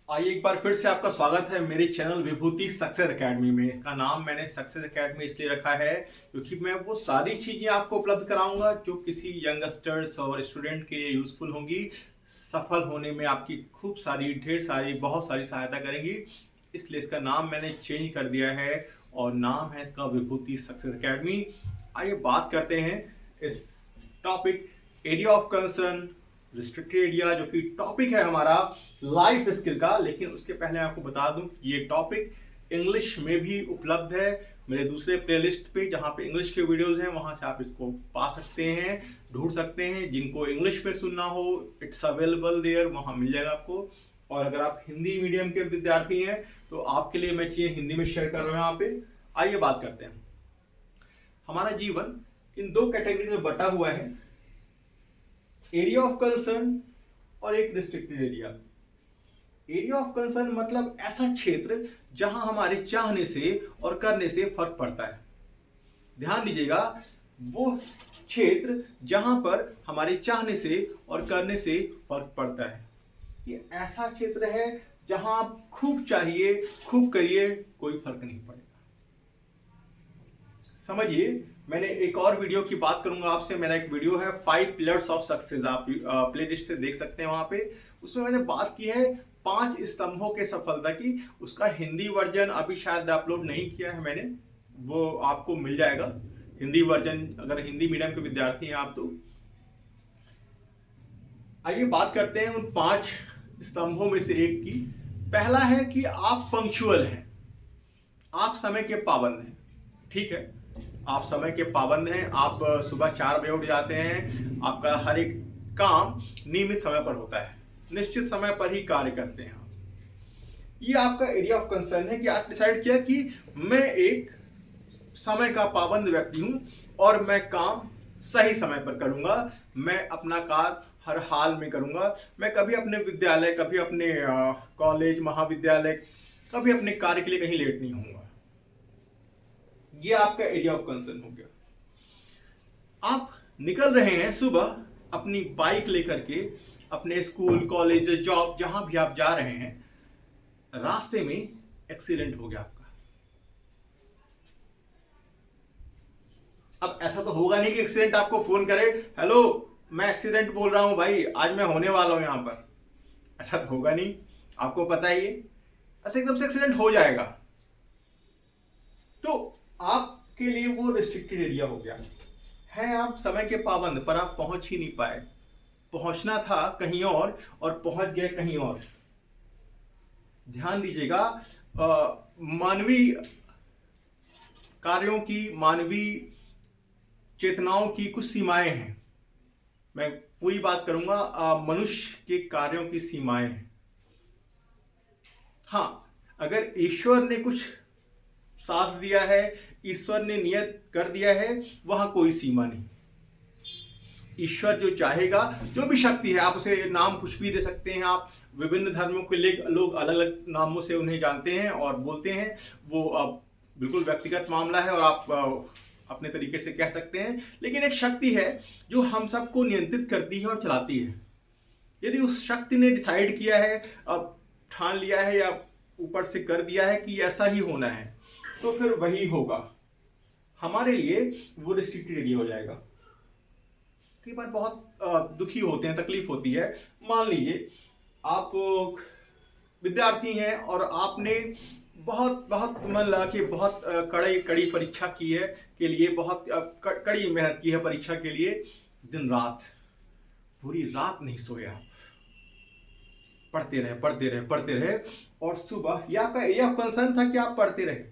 आइए एक बार फिर से आपका स्वागत है मेरे चैनल विभूति सक्सेस एकेडमी में। इसका नाम मैंने सक्सेस एकेडमी इसलिए रखा है क्योंकि मैं वो सारी चीज़ें आपको उपलब्ध कराऊंगा जो किसी यंगस्टर्स और स्टूडेंट के लिए यूज़फुल होंगी, सफल होने में आपकी खूब सारी ढेर सारी बहुत सारी सहायता करेंगी। इसलिए इसका नाम मैंने चेंज कर दिया है और नाम है इसका विभूति सक्सेस एकेडमी। आइए बात करते हैं इस topic area of concern restricted area, जो कि टॉपिक है हमारा लाइफ स्किल का। लेकिन उसके पहले आपको बता दूं कि ये टॉपिक इंग्लिश में भी उपलब्ध है मेरे दूसरे प्लेलिस्ट पे, जहाँ पे इंग्लिश के वीडियोस हैं, वहाँ से आप इसको पा सकते हैं, ढूंढ सकते हैं। जिनको इंग्लिश में सुनना हो इट्स अवेलेबल देयर, वहाँ मिल जाएगा आपको। और अगर आप हिंदी मीडियम के विद्यार्थी हैं तो आपके लिए मैं चीज़ें हिंदी में शेयर कर रहा हूँ यहाँ पे। आइए बात करते हैं। हमारा जीवन इन दो कैटेगरी में बटा हुआ है, एरिया ऑफ कंसर्न और एक restricted area. Area of concern मतलब ऐसा क्षेत्र जहां हमारे चाहने से और करने से फर्क पड़ता है। ध्यान दीजिएगा, वो क्षेत्र जहां पर हमारे चाहने से और करने से फर्क पड़ता है। ये ऐसा क्षेत्र है जहां आप खूब चाहिए खूब करिए, कोई फर्क नहीं पड़ेगा। समझिए, मैंने एक और वीडियो की बात करूंगा आपसे। मेरा एक वीडियो है 5 पिलर्स ऑफ सक्सेस, आप प्लेलिस्ट से देख सकते हैं वहां पे। उसमें मैंने बात की है 5 स्तंभों के सफलता की। उसका हिंदी वर्जन अभी शायद अपलोड नहीं किया है मैंने, वो आपको मिल जाएगा हिंदी वर्जन, अगर हिंदी मीडियम के विद्यार्थी हैं आप तो। आइए बात करते हैं उन 5 स्तंभों में से एक की। पहला है कि आप पंक्चुअल हैं, आप समय के पाबंद हैं। ठीक है, आप समय के पाबंद हैं, आप सुबह 4 बजे उठ जाते हैं, आपका हर एक काम नियमित समय पर होता है, निश्चित समय पर ही कार्य करते हैं। ये आपका एरिया ऑफ कंसर्न है कि आप डिसाइड किया कि मैं एक समय का पाबंद व्यक्ति हूं और मैं काम सही समय पर करूंगा, मैं अपना कार्य हर हाल में करूंगा, मैं कभी अपने विद्यालय, कभी अपने कॉलेज महाविद्यालय, कभी अपने कार्य के लिए कहीं लेट नहीं होऊंगा। ये आपका एरिया ऑफ कंसर्न हो गया। आप निकल रहे हैं सुबह अपनी बाइक लेकर के अपने स्कूल कॉलेज जॉब जहां भी आप जा रहे हैं, रास्ते में एक्सीडेंट हो गया आपका। अब ऐसा तो होगा नहीं कि एक्सीडेंट आपको फोन करे, हेलो मैं एक्सीडेंट बोल रहा हूं भाई, आज मैं होने वाला हूं यहां पर। ऐसा तो होगा नहीं, आपको पता ही है। ऐसा एकदम से एक्सीडेंट हो जाएगा तो आपके लिए वो रिस्ट्रिक्टेड एरिया हो गया है। आप समय के पाबंद पर आप पहुंच ही नहीं पाए, पहुंचना था कहीं और पहुंच गए कहीं और। ध्यान दीजिएगा, मानवीय कार्यों की, मानवीय चेतनाओं की कुछ सीमाएं हैं। मैं पूरी बात करूंगा, मनुष्य के कार्यों की सीमाएं हैं। हाँ, अगर ईश्वर ने कुछ साथ दिया है, ईश्वर ने नियत कर दिया है, वहां कोई सीमा नहीं। ईश्वर जो चाहेगा, जो भी शक्ति है, आप उसे नाम कुछ भी दे सकते हैं। आप विभिन्न धर्मों के लोग अलग अलग नामों से उन्हें जानते हैं और बोलते हैं, वो अब बिल्कुल व्यक्तिगत मामला है और आप अपने तरीके से कह सकते हैं। लेकिन एक शक्ति है जो हम सबको नियंत्रित करती है और चलाती है। यदि उस शक्ति ने डिसाइड किया है, अब ठान लिया है या ऊपर से कर दिया है कि ऐसा ही होना है, तो फिर वही होगा। हमारे लिए वो रिस्ट्रिक्टेड एरिया हो जाएगा। कई बार बहुत दुखी होते हैं, तकलीफ होती है। मान लीजिए आप विद्यार्थी हैं और आपने बहुत बहुत मन लगा कि बहुत कड़ी परीक्षा की है, के लिए बहुत कड़ी मेहनत की है परीक्षा के लिए। दिन रात पूरी रात नहीं सोए आप, पढ़ते रहे और सुबह, यह आपका एरिया ऑफ कंसर्न था कि आप पढ़ते रहे,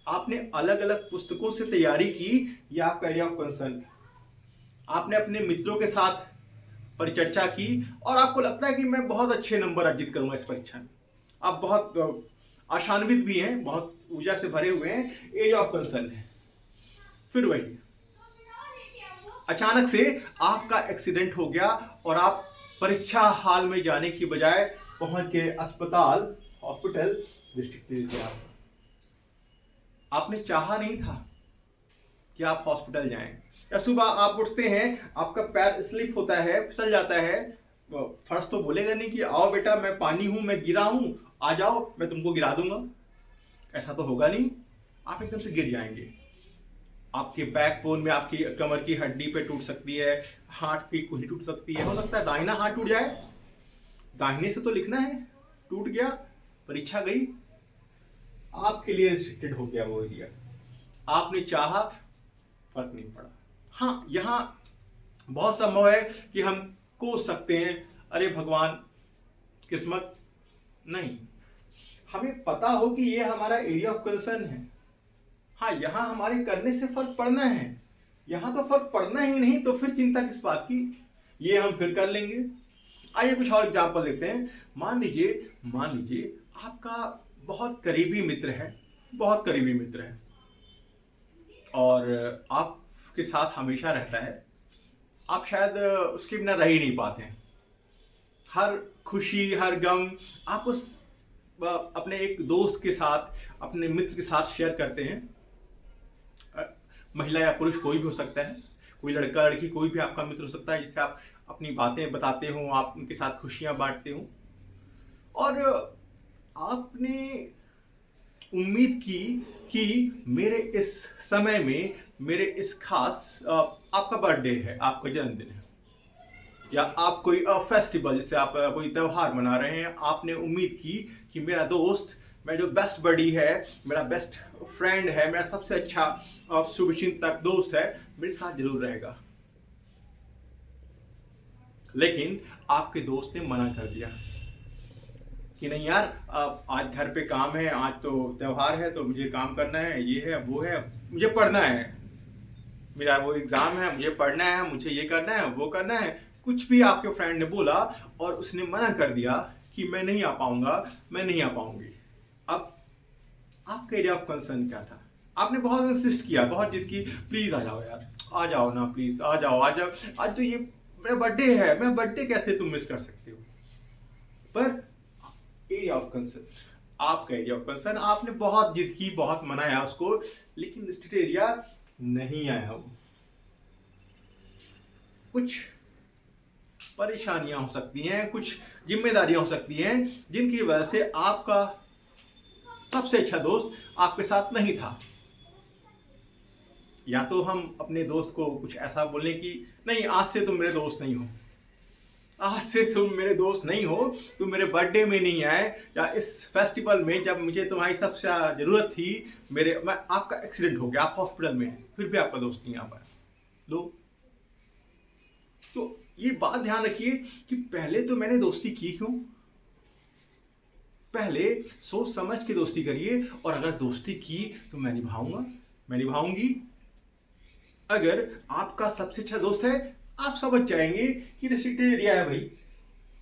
आपने अलग अलग पुस्तकों से तैयारी की, यह आपका एरिया ऑफ कंसर्न था। आपने अपने मित्रों के साथ परिचर्चा की और आपको लगता है कि मैं बहुत अच्छे नंबर अर्जित करूंगा इस परीक्षा में। आप बहुत आशान्वित भी हैं, बहुत ऊर्जा से भरे हुए हैं, एरिया ऑफ कंसर्न है। फिर वही अचानक से आपका एक्सीडेंट हो गया और आप परीक्षा हाल में जाने की बजाय पहुंच गए अस्पताल, हॉस्पिटल, रिस्ट्रिक्टेड एरिया। आपने चाहा नहीं था कि आप हॉस्पिटल जाएं, या सुबह आप उठते हैं, आपका पैर स्लिप होता है, फिसल जाता है, फर्स्ट तो बोलेगा नहीं कि आओ बेटा मैं पानी हूं, मैं गिरा हूं, आ जाओ मैं तुमको गिरा दूंगा। ऐसा तो होगा नहीं। आप एकदम से गिर जाएंगे। आपके बैकबोन में, आपकी कमर की हड्डी पे टूट सकती है, हाथ की कुल्ली टूट सकती है, हो सकता है दाहिना हाथ टूट जाए। दाहिने से तो लिखना है, टूट गया, परीक्षा गई, आपके लिए रिस्ट्रिक्टेड हो गया वो एरिया। आपने चाहा, फर्क नहीं पड़ा। हाँ, यहाँ बहुत संभव है कि हम कोस सकते हैं, अरे भगवान किस्मत, नहीं, हमें पता हो कि ये हमारा एरिया ऑफ कंसर्न है। हाँ, यहां हमारे करने से फर्क पड़ना है, यहां तो फर्क पड़ना ही नहीं, तो फिर चिंता किस बात की, ये हम फिर कर लेंगे। आइए कुछ और एग्जांपल देते हैं। मान लीजिए आपका बहुत करीबी मित्र है, बहुत करीबी मित्र है, और आपके साथ हमेशा रहता है। आप शायद उसके बिना रह ही नहीं पाते हैं। हर खुशी, हर गम आप उस अपने एक दोस्त के साथ, अपने मित्र के साथ शेयर करते हैं। महिला या पुरुष कोई भी हो सकता है, कोई लड़का लड़की कोई भी आपका मित्र हो सकता है, जिससे आप अपनी बातें बताते हो, आप उनके साथ खुशियां बांटते हो। और आपने उम्मीद की कि मेरे इस समय में, मेरे इस खास आपका बर्थडे है, आपका जन्मदिन है, या आप कोई फेस्टिवल, जैसे आप कोई त्यौहार मना रहे हैं, आपने उम्मीद की कि मेरा दोस्त, मेरा जो बेस्ट बडी है, मेरा बेस्ट फ्रेंड है, मेरा सबसे अच्छा शुभचिंतक दोस्त है, मेरे साथ जरूर रहेगा। लेकिन आपके दोस्त ने मना कर दिया कि नहीं यार, आज घर पे काम है, आज तो त्योहार है, तो मुझे काम करना है, ये है वो है, मुझे पढ़ना है, मेरा वो एग्जाम है, मुझे पढ़ना है, मुझे ये करना है, वो करना है। कुछ भी आपके फ्रेंड ने बोला और उसने मना कर दिया कि मैं नहीं आ पाऊंगा, मैं नहीं आ पाऊंगी। अब आपका एरिया ऑफ कंसर्न क्या था? आपने बहुत इंसिस्ट किया, बहुत जिद की, प्लीज आ जाओ यार, आ जाओ ना, प्लीज आ जाओ, आ जाओ, आज तो ये मेरा बर्थडे है, मैं बर्थडे कैसे तुम मिस कर सकते हो? पर एरिया ऑफ कंसर्न, आपका एरिया ऑफ कंसर्न, आपने बहुत जिद की, बहुत मनाया उसको, लेकिन रिस्ट्रिक्ट एरिया नहीं आया वो। कुछ परेशानियां हो सकती हैं, कुछ जिम्मेदारियां हो सकती हैं, जिनकी वजह से आपका सबसे अच्छा दोस्त आपके साथ नहीं था। या तो हम अपने दोस्त को कुछ ऐसा बोलें कि नहीं, आज से तुम मेरे दोस्त नहीं हो, आज से तुम मेरे दोस्त नहीं हो, तुम मेरे बर्थडे में नहीं आए, या इस फेस्टिवल में जब मुझे तुम्हारी सबसे जरूरत थी, आपका एक्सीडेंट हो गया, आप हॉस्पिटल में हैं, फिर भी आपका दोस्त नहीं आ पाया। लो, तो ये बात ध्यान रखिए कि पहले तो मैंने दोस्ती की क्यों? पहले सोच समझ के दोस्ती करिए, और अगर दोस्ती की तो मैं निभाऊंगा, मैं निभाऊंगी। अगर आपका सबसे अच्छा दोस्त है, आप समझ जाएंगे कि रिस्ट्रिक्टेड एरिया है भाई,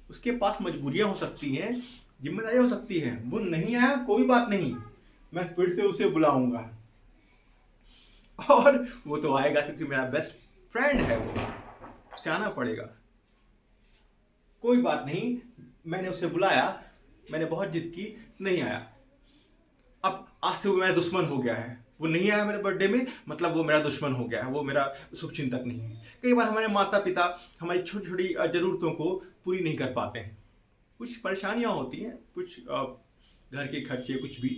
उसके पास मजबूरियां हो सकती हैं, जिम्मेदारियां हो सकती हैं, वो नहीं आया कोई बात नहीं, मैं फिर से उसे बुलाऊंगा, और वो तो आएगा क्योंकि मेरा बेस्ट फ्रेंड है, वो उसे आना पड़ेगा। कोई बात नहीं, मैंने उसे बुलाया, मैंने बहुत जिद की, नहीं आया, अब आज से वो मेरा दुश्मन हो गया है, वो नहीं आया मेरे बर्थडे में, मतलब वो मेरा दुश्मन हो गया है, वो मेरा शुभचिंतक नहीं है। कई बार हमारे माता पिता हमारी छोटी छोटी जरूरतों को पूरी नहीं कर पाते हैं, कुछ परेशानियां होती हैं, कुछ घर के खर्चे, कुछ भी,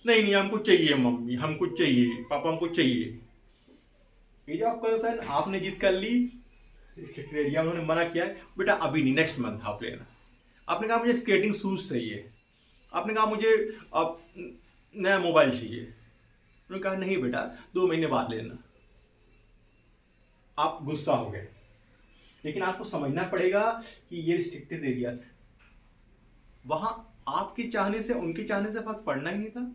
नहीं नहीं हमको चाहिए मम्मी, हमको चाहिए पापा, हमको चाहिए। एरिया ऑफ कंसर्न आपने जिद कर ली, एरिया उन्होंने मना किया, बेटा अभी नहीं, नेक्स्ट मंथ आप लेना। आपने कहा मुझे स्केटिंग शूज चाहिए, आपने कहा मुझे नया मोबाइल चाहिए, उन्होंने कहा नहीं बेटा 2 महीने बाद लेना। आप गुस्सा हो गए, लेकिन आपको समझना पड़ेगा कि ये रिस्ट्रिक्टेड एरिया था, वहां आपके चाहने से, उनके चाहने से फर्क पड़ना ही नहीं था।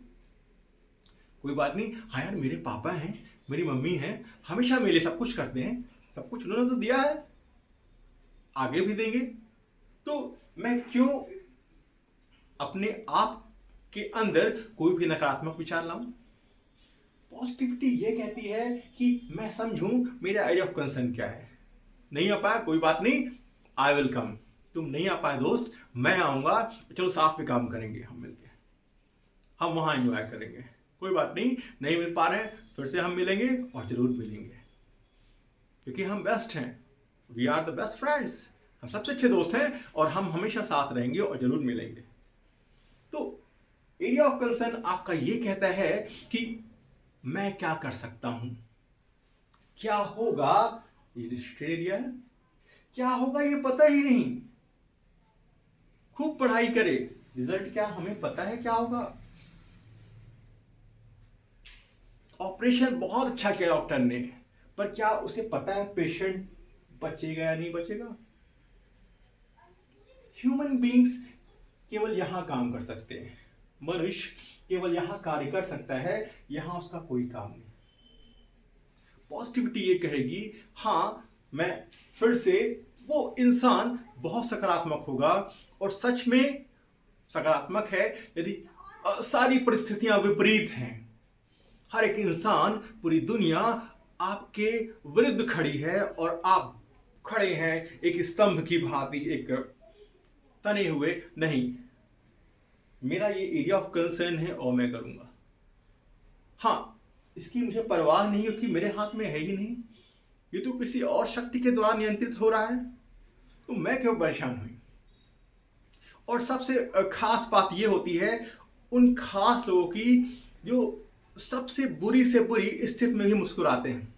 कोई बात नहीं, हाँ यार मेरे पापा हैं, मेरी मम्मी हैं, हमेशा मेरे लिए सब कुछ करते हैं, सब कुछ उन्होंने तो दिया है, आगे भी देंगे, तो मैं क्यों अपने आप के अंदर कोई भी नकारात्मक विचार लाऊं? पॉजिटिविटी ये कहती है कि मैं समझूं मेरा एरिया ऑफ कंसर्न क्या है। नहीं आ पाया कोई बात नहीं, आई विल कम। तुम नहीं आ पाए दोस्त, मैं आऊंगा, चलो साथ में काम करेंगे, हम मिलके, हम वहां एंजॉय करेंगे। कोई बात नहीं, नहीं मिल पा रहे हैं, फिर से हम मिलेंगे, और जरूर मिलेंगे, क्योंकि हम बेस्ट हैं, we are the best friends. हम सबसे अच्छे दोस्त हैं और हम हमेशा साथ रहेंगे और जरूर मिलेंगे। तो एरिया ऑफ कंसर्न आपका ये कहता है कि मैं क्या कर सकता हूं, क्या होगा, ये रिस्ट्रिक्टेड एरिया है, क्या होगा ये पता ही नहीं। खूब पढ़ाई करे, रिजल्ट क्या हमें पता है क्या होगा। ऑपरेशन बहुत अच्छा किया डॉक्टर ने, पर क्या उसे पता है पेशेंट बचेगा या नहीं बचेगा। ह्यूमन बींग्स केवल यहां काम कर सकते हैं, मनुष्य केवल यहां कार्य कर सकता है, यहां उसका कोई काम नहीं। पॉजिटिविटी ये कहेगी हाँ, मैं फिर से वो इंसान बहुत सकारात्मक होगा, और सच में सकारात्मक है यदि सारी परिस्थितियां विपरीत हैं। हर एक इंसान, पूरी दुनिया आपके विरुद्ध खड़ी है और आप खड़े हैं एक स्तंभ की भांति, एक तने हुए नहीं। मेरा ये एरिया ऑफ कंसर्न है और मैं करूंगा। हाँ, इसकी मुझे परवाह नहीं, क्योंकि मेरे हाथ में है ही नहीं, ये तो किसी और शक्ति के द्वारा नियंत्रित हो रहा है, तो मैं क्यों परेशान हुई। और सबसे खास बात ये होती है उन खास लोगों की जो सबसे बुरी से बुरी स्थिति में भी मुस्कुराते हैं।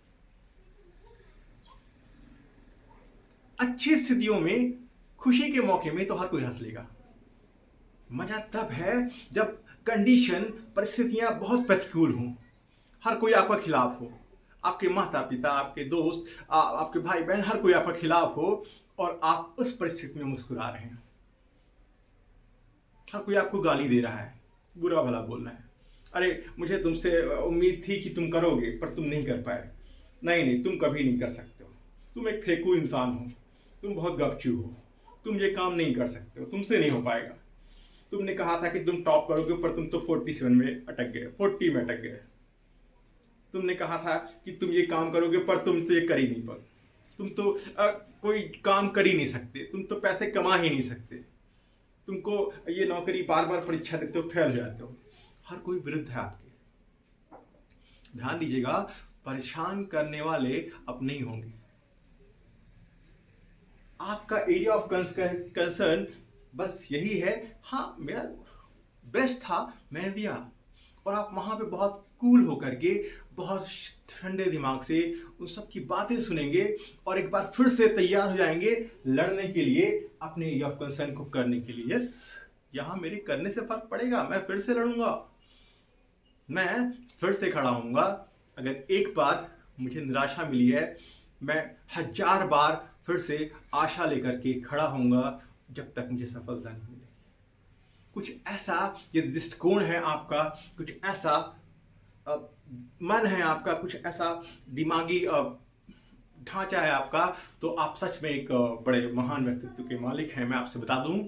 अच्छी स्थितियों में, खुशी के मौके में तो हर कोई हंस लेगा। मजा तब है जब कंडीशन, परिस्थितियां बहुत प्रतिकूल हों, हर कोई आपका खिलाफ हो, आपके माता पिता, आपके दोस्त, आपके भाई बहन, हर कोई आपका खिलाफ हो और आप उस परिस्थिति में मुस्कुरा रहे हैं। हर कोई आपको गाली दे रहा है, बुरा भला बोल रहा है, अरे मुझे तुमसे उम्मीद थी कि तुम करोगे पर तुम नहीं कर पाए, नहीं तुम कभी नहीं कर सकते हो, तुम एक फेंकू इंसान हो, तुम बहुत गपचू हो, तुम ये काम नहीं कर सकते हो, तुमसे नहीं हो पाएगा, तुमने कहा था कि तुम टॉप करोगे पर तुम तो 47 में अटक गए, 40 में अटक गए, तुमने कहा था कि तुम ये काम करोगे पर तुम तो ये कर ही नहीं पाओगे, तुम तो कोई काम कर ही नहीं सकते, तुम तो पैसे कमा ही नहीं सकते, तुमको ये नौकरी बार बार परीक्षा देते हो फेल हो जाते हो। हर कोई विरुद्ध है आपके। ध्यान दीजिएगा, परेशान करने वाले अपने ही होंगे। आपका एरिया ऑफ कंसर्न बस यही है, हाँ मेरा बेस्ट था मैंने दिया, और आप वहां पे बहुत कूल होकर के, बहुत ठंडे दिमाग से उन सब की बातें सुनेंगे और एक बार फिर से तैयार हो जाएंगे लड़ने के लिए, अपने एरिया ऑफ कंसर्न को करने के लिए। यस, यहां मेरे करने से फर्क पड़ेगा, मैं फिर से लड़ूंगा, मैं फिर से खड़ा होऊंगा। अगर एक बार मुझे निराशा मिली है, मैं 1000 बार फिर से आशा लेकर के खड़ा होऊंगा जब तक मुझे सफलता नहीं मिलेगी। कुछ ऐसा ये दृष्टिकोण है आपका, कुछ ऐसा मन है आपका, कुछ ऐसा दिमागी ढांचा है आपका, तो आप सच में एक बड़े महान व्यक्तित्व के मालिक हैं, मैं आपसे बता दूं।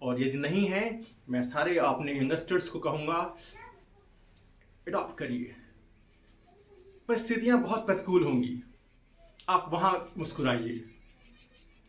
और यदि नहीं है, मैं सारे अपने यंगस्टर्स को कहूंगा, अडॉप्ट करिए। परिस्थितियां बहुत प्रतिकूल होंगी, आप वहां मुस्कुराइए,